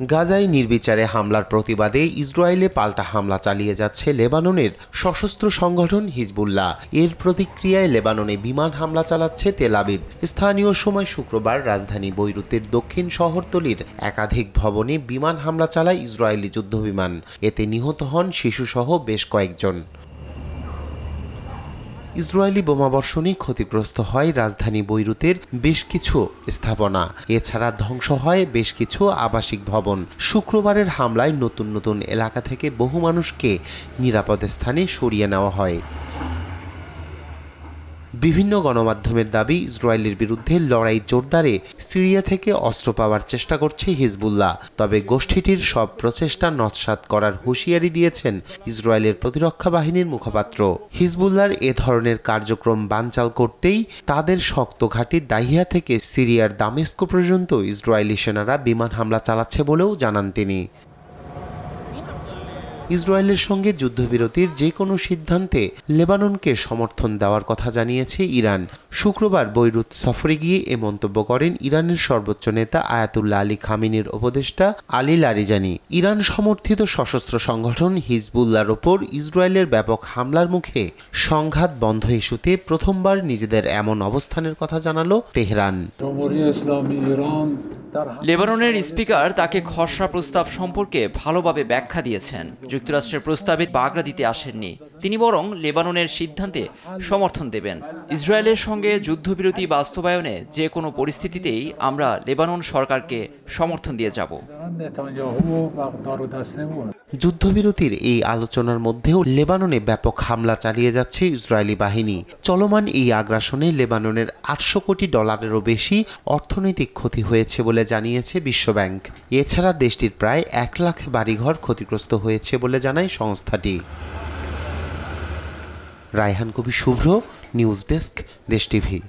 গাজায় নির্বিচারে হামলার প্রতিবাদে ইসরায়েলে পাল্টা হামলা চালিয়ে যাচ্ছে লেবাননের সশস্ত্র সংগঠন হিজবুল্লাহ। এর প্রতিক্রিয়ায় লেবাননে বিমান হামলা চালাচ্ছে তেল আবিব। স্থানীয় সময় শুক্রবার রাজধানী বৈরুতের দক্ষিণ শহরতলির একাধিক ভবনে বিমান হামলা চালায় ইসরায়েলি যুদ্ধবিমান। এতে নিহত হন শিশুসহ বেশ কয়েকজন। ইসরায়েলি বোমাবর্ষণে ক্ষতিগ্রস্ত হয় রাজধানী বৈরুতের বেশ কিছু স্থাপনা। এছাড়া ধ্বংস হয় বেশ কিছু আবাসিক ভবন। শুক্রবারের হামলায় নতুন নতুন এলাকা থেকে বহু মানুষকে নিরাপদ স্থানে সরিয়ে নেওয়া হয়। বিভিন্ন গণমাধ্যমের দাবি, ইসরায়েলের বিরুদ্ধে লড়াই জোরদারে সিরিয়া থেকে অস্ত্র পাওয়ার চেষ্টা করছে হিজবুল্লাহ। তবে গোষ্ঠীটির সব প্রচেষ্টা নস্যাৎ করার হুঁশিয়ারি দিয়েছেন ইসরায়েলের প্রতিরক্ষা বাহিনীর মুখপাত্র। হিজবুল্লাহর এ ধরনের কার্যক্রম বানচাল করতেই তাদের শক্ত ঘাঁটি দাহিয়া থেকে সিরিয়ার দামেস্ক পর্যন্ত ইসরায়েলি সেনারা বিমান হামলা চালাচ্ছে বলেও জানান তিনি। ইসরায়েলের সঙ্গে যুদ্ধবিরতির যে কোনো সিদ্ধান্তে লেবাননকে সমর্থন দেওয়ার কথা জানিয়েছে ইরান। শুক্রবার বৈরুত সফরে গিয়ে এ মন্তব্য করেন ইরানের সর্বোচ্চ নেতা আয়াতুল্লাহ আলী খামেনির উপদেষ্টা আলী লারিজানি। ইরান সমর্থিত সশস্ত্র সংগঠন হিজবুল্লাহর ওপর ইসরায়েলের ব্যাপক হামলার মুখে সংঘাত বন্ধ ইস্যুতে প্রথমবার নিজেদের এমন অবস্থানের কথা জানালো তেহরান। লেবাননের স্পিকার তাকে খসড়া প্রস্তাব সম্পর্কে ভালোভাবে ব্যাখ্যা দিয়েছেন। যুক্তরাষ্ট্রের প্রস্তাবে বাগড়া দিতে আসেননি, তিনি বরং লেবাননের সিদ্ধান্তে সমর্থন দেবেন। ইসরায়েলের সঙ্গে যুদ্ধবিরতি বাস্তবায়নে যে কোনো পরিস্থিতিতেই আমরা লেবানন সরকারকে সমর্থন দিয়ে যাব। যুদ্ধবিরতির এই আলোচনার মধ্যেও লেবাননে ব্যাপক হামলা চালিয়ে যাচ্ছে ইসরায়েলি বাহিনী। চলমান এই আগ্রাসনে লেবাননের $800 কোটিরও বেশি অর্থনৈতিক ক্ষতি হয়েছে বলে জানিয়েছে বিশ্বব্যাংক। এছাড়া দেশটির প্রায় 1 লাখ বাড়িঘর ক্ষতিগ্রস্ত হয়েছে বলে জানায় সংস্থাটি। রায়হান কবির শুভ্র, নিউজ ডেস্ক, দেশ টিভি।